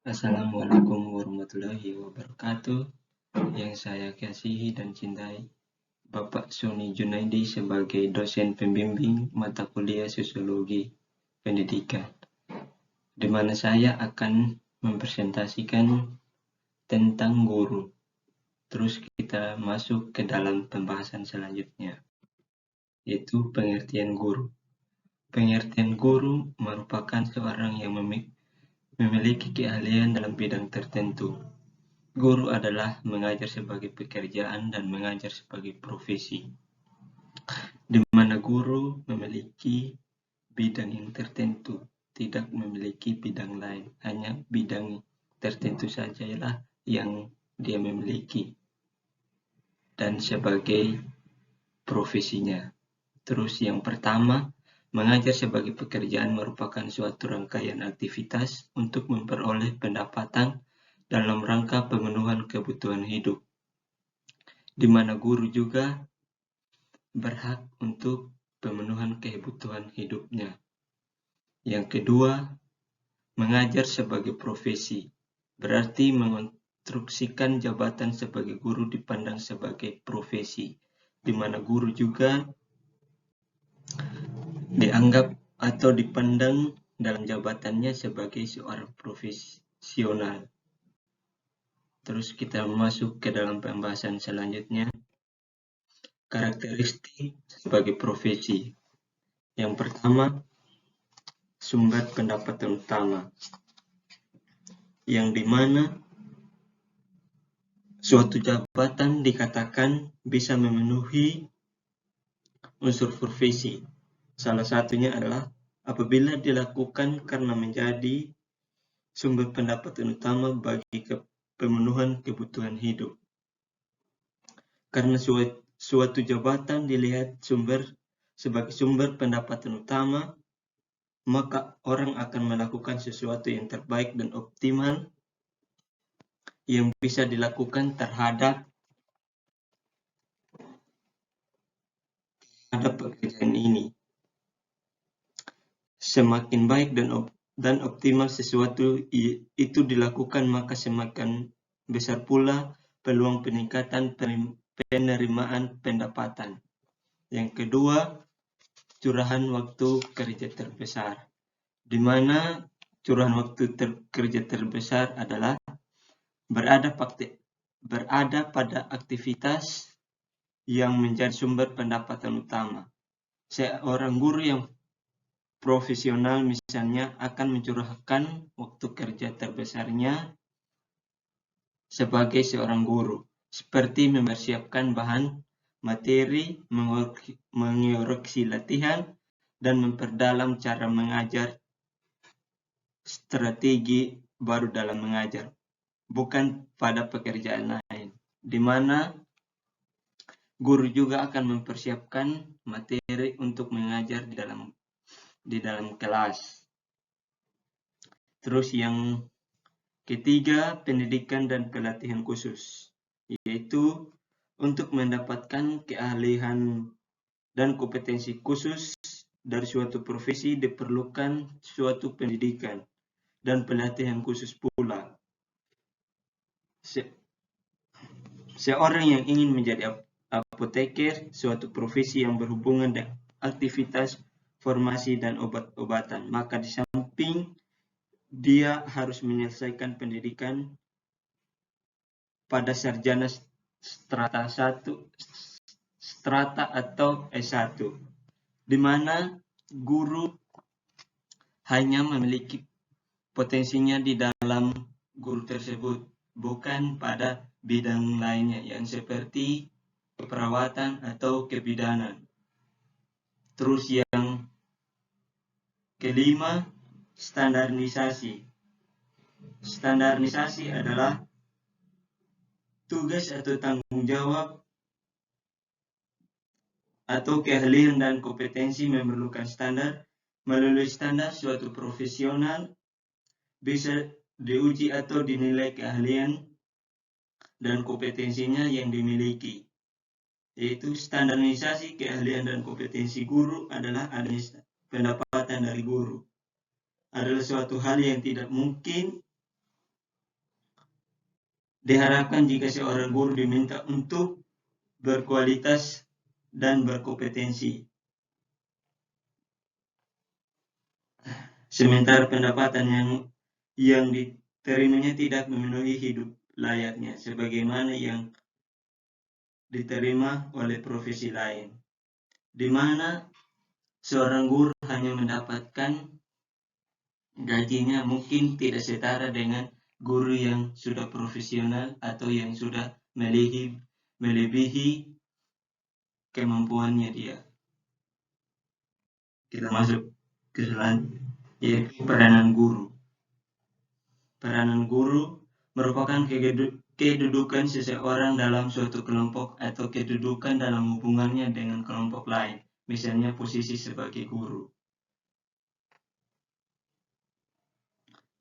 Assalamualaikum warahmatullahi wabarakatuh. Yang saya kasihi dan cintai, Bapak Sony Junaidi sebagai dosen pembimbing mata kuliah Sosiologi Pendidikan, di mana saya akan mempresentasikan tentang guru. Terus kita masuk ke dalam pembahasan selanjutnya, yaitu pengertian guru. Pengertian guru merupakan seorang yang memiliki keahlian dalam bidang tertentu. Guru adalah mengajar sebagai pekerjaan dan mengajar sebagai profesi, di mana guru memiliki bidang yang tertentu, tidak memiliki bidang lain, hanya bidang tertentu sajalah yang dia memiliki dan sebagai profesinya. Terus yang pertama, mengajar sebagai pekerjaan merupakan suatu rangkaian aktivitas untuk memperoleh pendapatan dalam rangka pemenuhan kebutuhan hidup, di mana guru juga berhak untuk pemenuhan kebutuhan hidupnya. Yang kedua, mengajar sebagai profesi, berarti mengonstruksikan jabatan sebagai guru dipandang sebagai profesi, di mana guru juga dianggap atau dipandang dalam jabatannya sebagai seorang profesional. Terus kita masuk ke dalam pembahasan selanjutnya, karakteristik sebagai profesi. Yang pertama, sumber pendapatan utama, yang dimana suatu jabatan dikatakan bisa memenuhi unsur profesi. Salah satunya adalah apabila dilakukan karena menjadi sumber pendapatan utama bagi pemenuhan kebutuhan hidup. Karena suatu jabatan dilihat sebagai sumber pendapatan utama, maka orang akan melakukan sesuatu yang terbaik dan optimal yang bisa dilakukan terhadap pekerjaan ini. Semakin baik dan optimal sesuatu itu dilakukan, maka semakin besar pula peluang peningkatan penerimaan pendapatan. Yang kedua, curahan waktu kerja terbesar, di mana curahan waktu kerja terbesar adalah berada pada aktivitas yang menjadi sumber pendapatan utama. Seorang guru yang profesional misalnya akan mencurahkan waktu kerja terbesarnya sebagai seorang guru, seperti mempersiapkan bahan materi, mengoreksi latihan, dan memperdalam cara mengajar, strategi baru dalam mengajar, bukan pada pekerjaan lain, di mana guru juga akan mempersiapkan materi untuk mengajar di dalam kelas. Terus yang ketiga, pendidikan dan pelatihan khusus, yaitu untuk mendapatkan keahlian dan kompetensi khusus dari suatu profesi diperlukan suatu pendidikan dan pelatihan khusus pula. Seorang yang ingin menjadi apoteker, suatu profesi yang berhubungan dengan aktivitas farmasi dan obat-obatan, maka di samping dia harus menyelesaikan pendidikan pada sarjana strata atau S1, di mana guru hanya memiliki potensinya di dalam guru tersebut, bukan pada bidang lainnya yang seperti keperawatan atau kebidanan. Terus yang kelima, standarisasi. Standarisasi adalah tugas atau tanggung jawab atau keahlian dan kompetensi memerlukan standar. Melalui standar, suatu profesional bisa diuji atau dinilai keahlian dan kompetensinya yang dimiliki. Yaitu standarisasi keahlian dan kompetensi guru adalah adanya pendapatan dari guru. Adalah suatu hal yang tidak mungkin Diharapkan jika seorang guru diminta untuk berkualitas dan berkompetensi, sementara pendapatan yang diterimanya tidak memenuhi hidup layaknya sebagaimana yang diterima oleh profesi lain, di mana seorang guru hanya mendapatkan gajinya mungkin tidak setara dengan guru yang sudah profesional atau yang sudah melebihi kemampuannya dia. Kita masuk ke selanjutnya, yaitu peranan guru. Peranan guru merupakan kedudukan seseorang dalam suatu kelompok atau kedudukan dalam hubungannya dengan kelompok lain, misalnya posisi sebagai guru.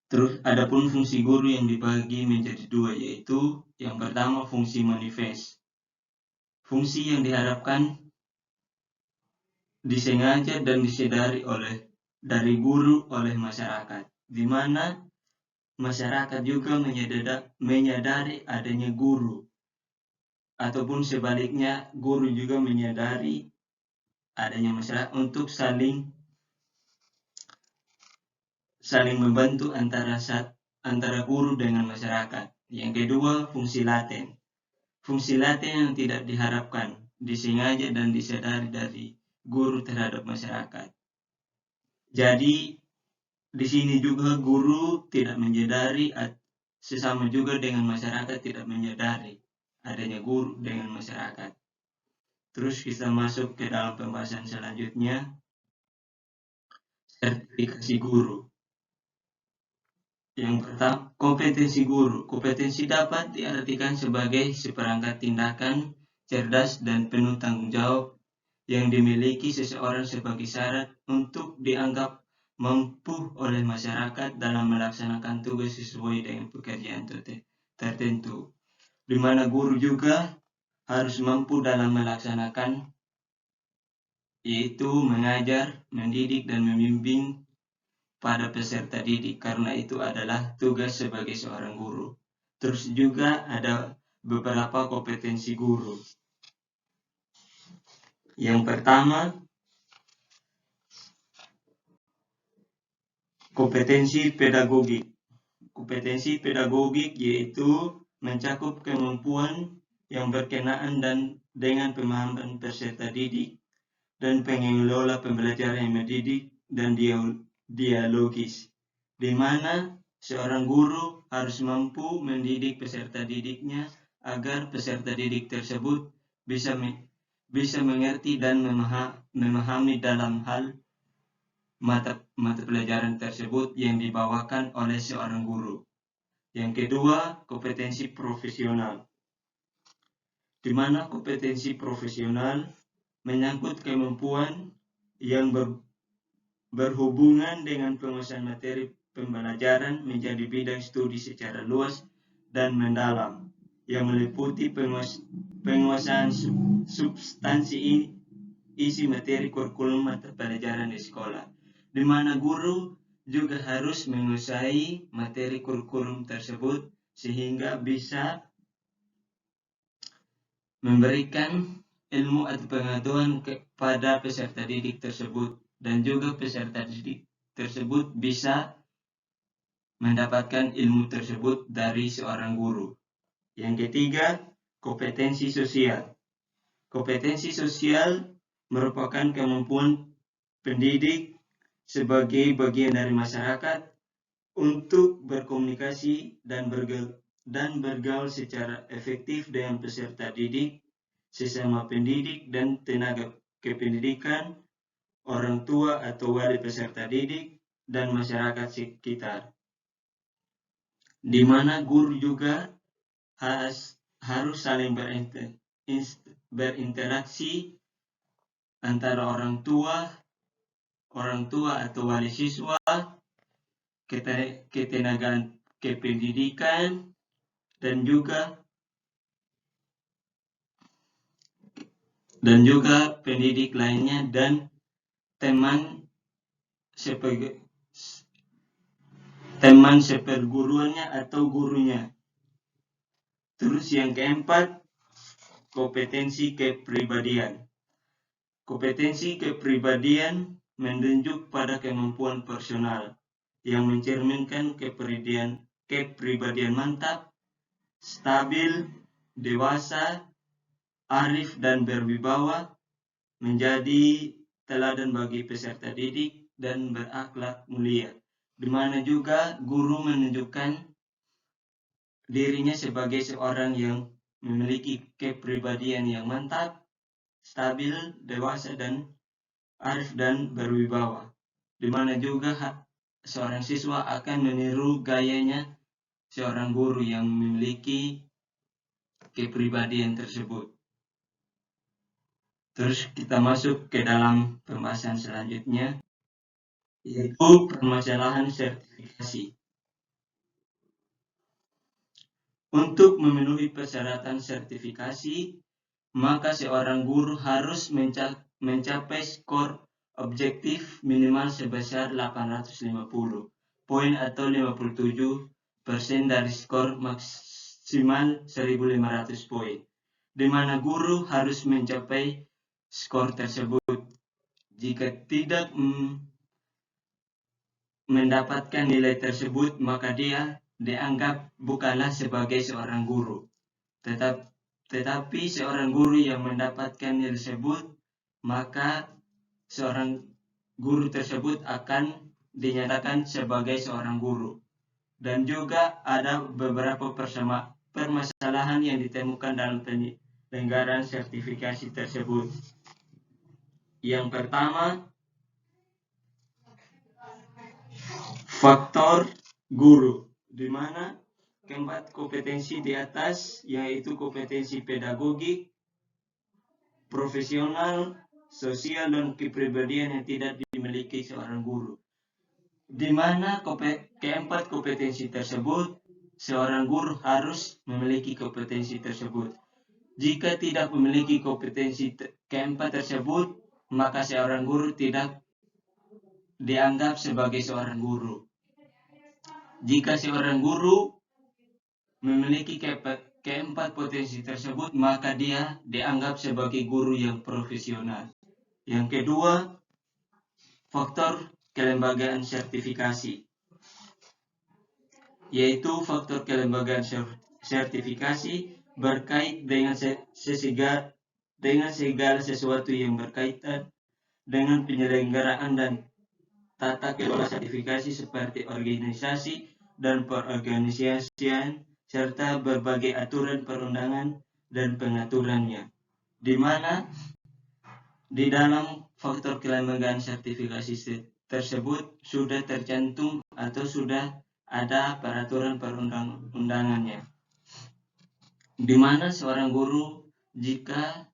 Terus adapun fungsi guru yang dibagi menjadi dua, yaitu yang pertama fungsi manifest. Fungsi yang diharapkan disengaja dan disadari dari guru oleh masyarakat, di mana masyarakat juga menyadari adanya guru, ataupun sebaliknya guru juga menyadari adanya masyarakat untuk saling membantu antara guru dengan masyarakat. Yang kedua, fungsi laten. Fungsi laten yang tidak diharapkan, disengaja dan disadari dari guru terhadap masyarakat. Jadi di sini juga guru tidak menyadari, sesama juga dengan masyarakat tidak menyadari adanya guru dengan masyarakat. Terus kita masuk ke dalam pembahasan selanjutnya, sertifikasi guru. Yang pertama, kompetensi guru. Kompetensi dapat diartikan sebagai seperangkat tindakan cerdas dan penuh tanggung jawab yang dimiliki seseorang sebagai syarat untuk dianggap mampu oleh masyarakat dalam melaksanakan tugas sesuai dengan pekerjaan tertentu, di mana guru juga harus mampu dalam melaksanakan, yaitu mengajar, mendidik, dan membimbing pada peserta didik, karena itu adalah tugas sebagai seorang guru. Terus juga ada beberapa kompetensi guru. Yang pertama, kompetensi pedagogik. Kompetensi pedagogik yaitu mencakup kemampuan yang berkenaan dengan pemahaman peserta didik dan pengelola pembelajaran yang mendidik dan dialogis, di mana seorang guru harus mampu mendidik peserta didiknya agar peserta didik tersebut bisa mengerti dan memahami dalam hal mata pelajaran tersebut yang dibawakan oleh seorang guru. Yang kedua, kompetensi profesional, di mana kompetensi profesional menyangkut kemampuan yang berhubungan dengan penguasaan materi pembelajaran menjadi bidang studi secara luas dan mendalam, yang meliputi penguasaan substansi isi materi kurikulum mata pelajaran di sekolah, di mana guru juga harus menguasai materi kurikulum tersebut sehingga bisa memberikan ilmu atau pengetahuan kepada peserta didik tersebut, dan juga peserta didik tersebut bisa mendapatkan ilmu tersebut dari seorang guru. Yang ketiga, kompetensi sosial. Kompetensi sosial merupakan kemampuan pendidik sebagai bagian dari masyarakat untuk berkomunikasi dan bergaul secara efektif dengan peserta didik, sesama pendidik dan tenaga kependidikan, orang tua atau wali peserta didik, dan masyarakat sekitar, di mana guru juga harus saling berinteraksi antara orang tua atau wali siswa, ketenagaan kependidikan, dan juga pendidik lainnya dan teman seperguruannya atau gurunya. Terus yang keempat, kompetensi kepribadian. Kompetensi kepribadian menunjuk pada kemampuan personal yang mencerminkan kepribadian mantap, stabil, dewasa, arif dan berwibawa, menjadi teladan bagi peserta didik dan berakhlak mulia, di mana juga guru menunjukkan dirinya sebagai seorang yang memiliki kepribadian yang mantap, stabil, dewasa, dan arif dan berwibawa, di mana juga seorang siswa akan meniru gayanya seorang guru yang memiliki kepribadian tersebut. Terus kita masuk ke dalam pembahasan selanjutnya, yaitu permasalahan sertifikasi. Untuk memenuhi persyaratan sertifikasi, maka seorang guru harus mencapai skor objektif minimal sebesar 850 poin atau 57% dari skor maksimal 1500 poin, di mana guru harus mencapai skor tersebut. Jika tidak mendapatkan nilai tersebut, maka dia dianggap bukanlah sebagai seorang guru. Tetapi seorang guru yang mendapatkan nilai tersebut, maka seorang guru tersebut akan dinyatakan sebagai seorang guru. Dan juga ada beberapa permasalahan yang ditemukan dalam penyelenggaraan sertifikasi tersebut. Yang pertama, faktor guru, di mana keempat kompetensi di atas, yaitu kompetensi pedagogik, profesional, sosial, dan kepribadian yang tidak dimiliki seorang guru. Di mana keempat kompetensi tersebut, seorang guru harus memiliki kompetensi tersebut. Jika tidak memiliki kompetensi keempat tersebut, maka seorang guru tidak dianggap sebagai seorang guru. Jika seorang guru memiliki keempat potensi tersebut, maka dia dianggap sebagai guru yang profesional. Yang kedua, faktor kelembagaan sertifikasi, yaitu faktor kelembagaan sertifikasi berkait dengan segala sesuatu yang berkaitan dengan penyelenggaraan dan tata kelola sertifikasi seperti organisasi dan perorganisasian serta berbagai aturan perundangan dan pengaturannya, di mana di dalam faktor kelembagaan sertifikasi tersebut sudah tercantum atau sudah ada peraturan perundang-undangannya, di mana seorang guru jika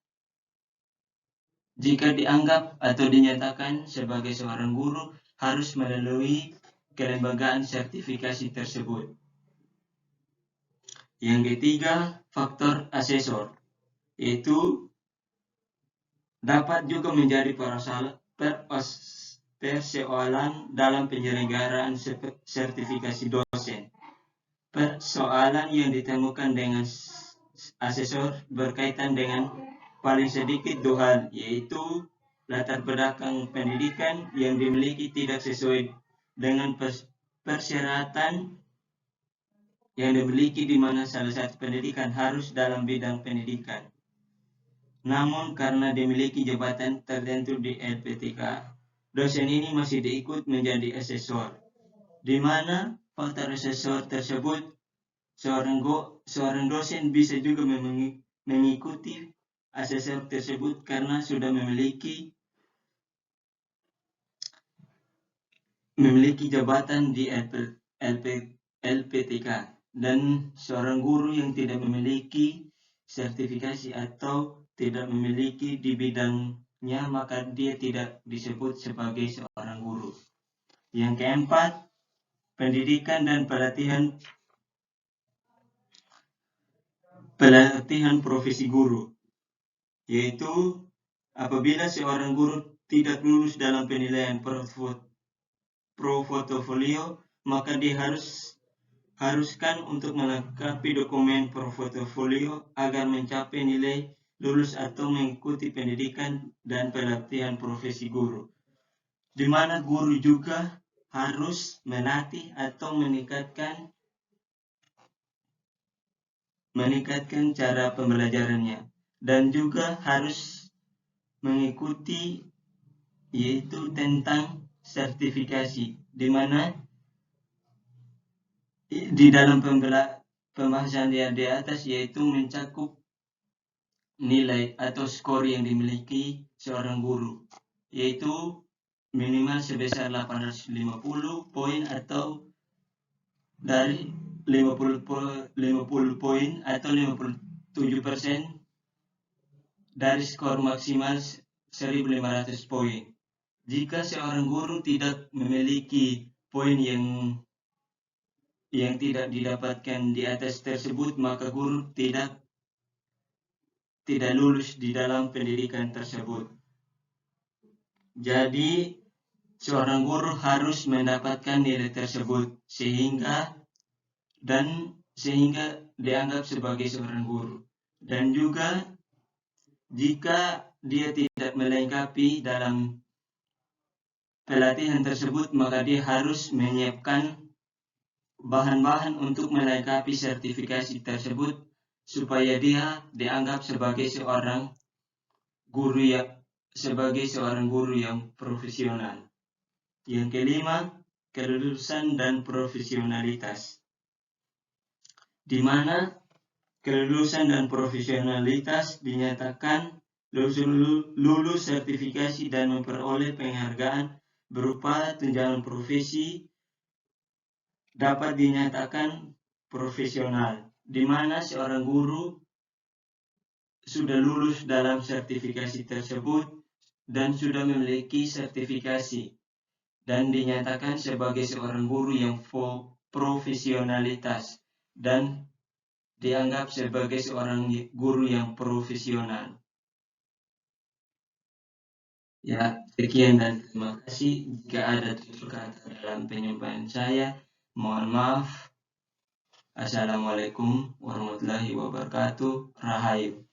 dianggap atau dinyatakan sebagai seorang guru harus melalui kelembagaan sertifikasi tersebut. Yang ketiga, faktor asesor, yaitu dapat juga menjadi persoalan dalam penyelenggaraan sertifikasi dosen. Persoalan yang ditemukan dengan asesor berkaitan dengan paling sedikit dua hal, yaitu latar belakang pendidikan yang dimiliki tidak sesuai dengan persyaratan yang dimiliki, di mana salah satu pendidikan harus dalam bidang pendidikan. Namun karena dimiliki jabatan tertentu di LPTK, dosen ini masih diikut menjadi asesor, di mana faktor asesor tersebut seorang dosen bisa juga mengikuti asesor tersebut karena sudah memiliki jabatan di LPTK, dan seorang guru yang tidak memiliki sertifikasi atau tidak memiliki di bidangnya, maka dia tidak disebut sebagai seorang guru. Yang keempat, pendidikan dan pelatihan profesi guru, yaitu apabila seorang guru tidak lulus dalam penilaian pro portofolio, maka dia harus haruskan untuk melengkapi dokumen portofolio agar mencapai nilai lulus atau mengikuti pendidikan dan pelatihan profesi guru, di mana guru juga harus melatih atau meningkatkan cara pembelajarannya, dan juga harus mengikuti yaitu tentang sertifikasi, di mana di dalam pembahasan di atas yaitu mencakup nilai atau skor yang dimiliki seorang guru, yaitu minimal sebesar 850 poin atau dari 50 poin atau 57% dari skor maksimal 1.500 poin. Jika seorang guru tidak memiliki poin yang tidak didapatkan di atas tersebut, maka guru tidak lulus di dalam pendidikan tersebut. Jadi seorang guru harus mendapatkan nilai tersebut sehingga dianggap sebagai seorang guru. Dan juga jika dia tidak melengkapi dalam pelatihan tersebut, maka dia harus menyiapkan bahan-bahan untuk melengkapi sertifikasi tersebut supaya dia dianggap sebagai seorang guru yang profesional. Yang kelima, kelulusan dan profesionalitas, di mana kelulusan dan profesionalitas dinyatakan lulus sertifikasi dan memperoleh penghargaan berupa tunjangan profesi dapat dinyatakan profesional, di mana seorang guru sudah lulus dalam sertifikasi tersebut dan sudah memiliki sertifikasi dan dinyatakan sebagai seorang guru yang profesionalitas dan dianggap sebagai seorang guru yang profesional. Ya, sekian dan terima kasih. Jika ada tutur kata dalam penyampaian saya, mohon maaf. Assalamualaikum warahmatullahi wabarakatuh. Rahayu.